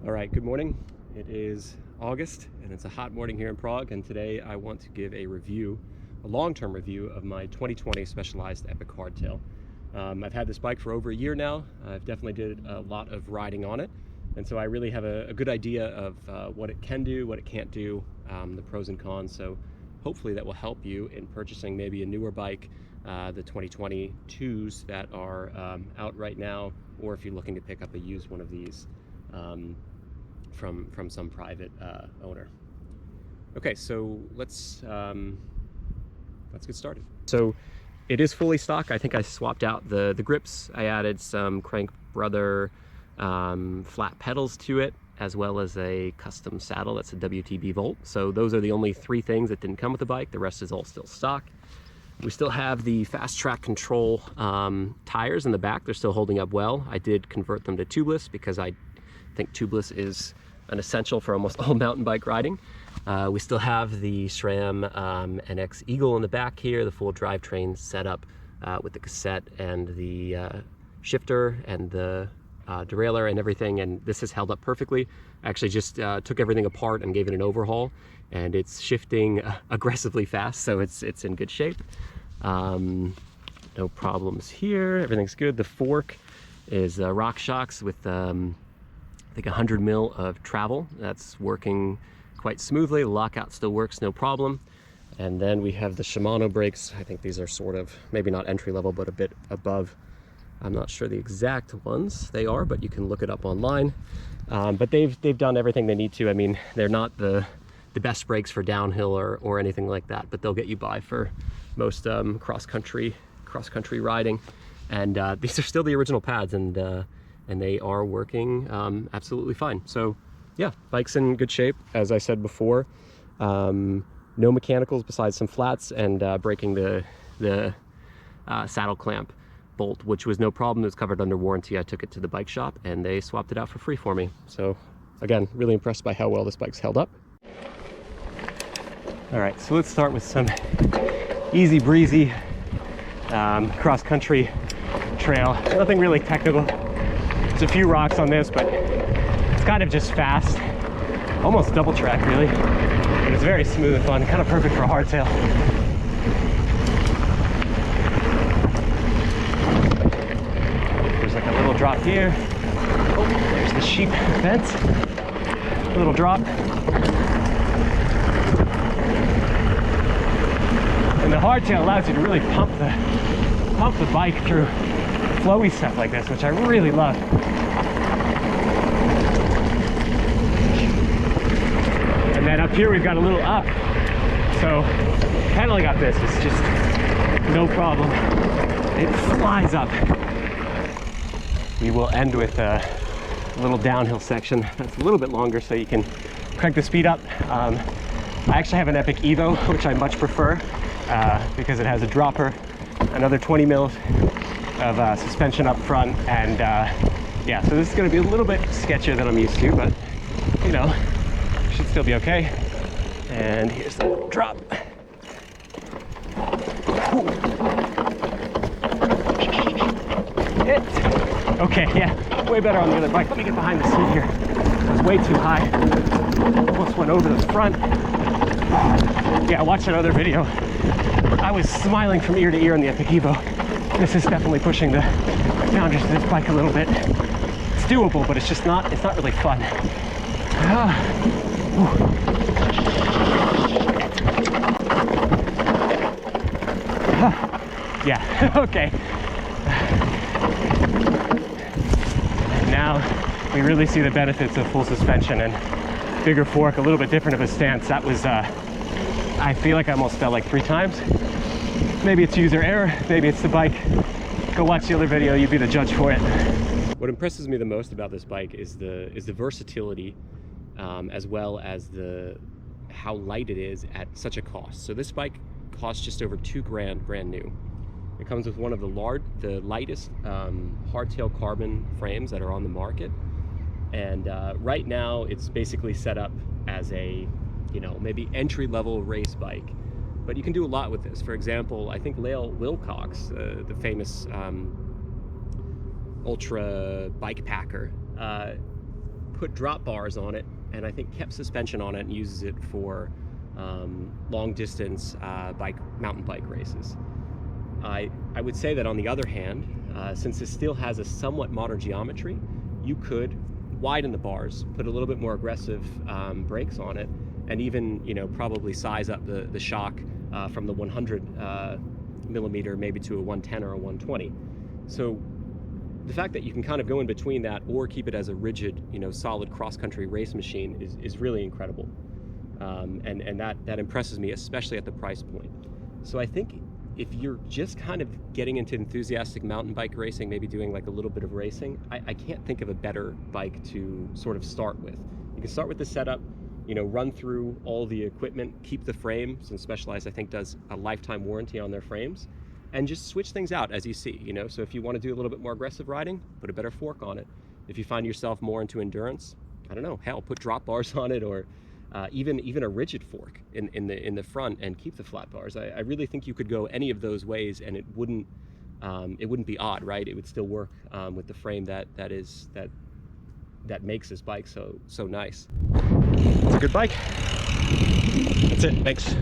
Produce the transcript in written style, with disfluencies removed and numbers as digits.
All right, good morning. It is August and it's a hot morning here in Prague, and today I want to give a review, a long-term review of my 2020 Specialized Epic Hardtail. I've had this bike for over a year now. I've definitely did a lot of riding on it, and so I really have a good idea of what it can do, what it can't do, the pros and cons. So hopefully that will help you in purchasing maybe a newer bike, the 2022s that are out right now, or if you're looking to pick up a used one of these from some private owner. Okay, so let's get started. So it is fully stock. I think I swapped out the grips. I added some Crank Brother flat pedals to it, as well as a custom saddle that's a WTB Volt. So those are the only three things that didn't come with the bike. The rest is all still stock. We still have the Fast Track Control tires in the back. They're still holding up well. I did convert them to tubeless because I think tubeless is an essential for almost all mountain bike riding. We still have the SRAM NX Eagle in the back here, the full drivetrain setup with the cassette and the shifter and the derailleur and everything, and this has held up perfectly. I actually just took everything apart and gave it an overhaul, and it's shifting aggressively fast, so it's in good shape. No problems here, everything's good. The fork is RockShox with I think 100 mil of travel. That's working quite smoothly. The lockout still works, no problem. And then we have the Shimano brakes. I think these are sort of, maybe not entry level, but a bit above. I'm not sure the exact ones they are, but you can look it up online. But they've done everything they need to. I mean, they're not the best brakes for downhill or anything like that, but they'll get you by for most cross-country riding. And these are still the original pads, and they are working absolutely fine. So yeah, bike's in good shape. As I said before, no mechanicals besides some flats and breaking the saddle clamp bolt, which was no problem. It was covered under warranty. I took it to the bike shop and they swapped it out for free for me. So again, really impressed by how well this bike's held up. All right, so let's start with some easy breezy cross-country trail. Nothing really technical. There's a few rocks on this, but it's kind of just fast, almost double track really, but it's very smooth and fun, kind of perfect for a hardtail. There's like a little drop here. Oh, there's the sheep fence. A little drop. And the hardtail allows you to really pump the bike through flowy stuff like this, which I really love. And then up here we've got a little up, so pedaling up this is just no problem. It flies up. We will end with a little downhill section that's a little bit longer, so you can crank the speed up. I actually have an Epic Evo, which I much prefer because it has a dropper, another 20 mils of suspension up front, and yeah, so this is going to be a little bit sketchier than I'm used to, but you know, should still be okay. And here's the little drop. Okay, yeah, way better on the other bike. Let me get behind the seat here. It was way too high. Almost went over the front. Yeah, watch another video. I was smiling from ear to ear on the Epic Evo. This is definitely pushing the boundaries of this bike a little bit. It's doable, but it's not really fun. Yeah, okay. Now we really see the benefits of full suspension and bigger fork, a little bit different of a stance. That was, I feel like I almost fell like 3 times. Maybe it's user error, maybe it's the bike. Go watch the other video, you be the judge for it. What impresses me the most about this bike is the versatility, as well as how light it is at such a cost. So this bike costs just over $2 grand, brand new. It comes with one of the lightest hardtail carbon frames that are on the market, and right now it's basically set up as a, you know, maybe entry-level race bike. But you can do a lot with this. For example, I think Lael Wilcox, the famous ultra bike packer, put drop bars on it, and I think kept suspension on it and uses it for long distance mountain bike races. I would say that on the other hand, since this still has a somewhat modern geometry, you could widen the bars, put a little bit more aggressive brakes on it, and even, you know, probably size up the shock from the 100 millimeter maybe to a 110 or a 120. So the fact that you can kind of go in between that or keep it as a rigid, you know, solid cross-country race machine is really incredible. And that impresses me, especially at the price point. So I think if you're just kind of getting into enthusiastic mountain bike racing, maybe doing like a little bit of racing, I can't think of a better bike to sort of start with. You can start with the setup, you know, run through all the equipment, keep the frame, since Specialized I think does a lifetime warranty on their frames, and just switch things out as you see, you know. So if you want to do a little bit more aggressive riding, put a better fork on it. If you find yourself more into endurance, I don't know, hell, put drop bars on it, or even a rigid fork in the front and keep the flat bars. I really think you could go any of those ways and it wouldn't be odd, right? It would still work with the frame that makes this bike so nice. It's a good bike. That's it. Thanks.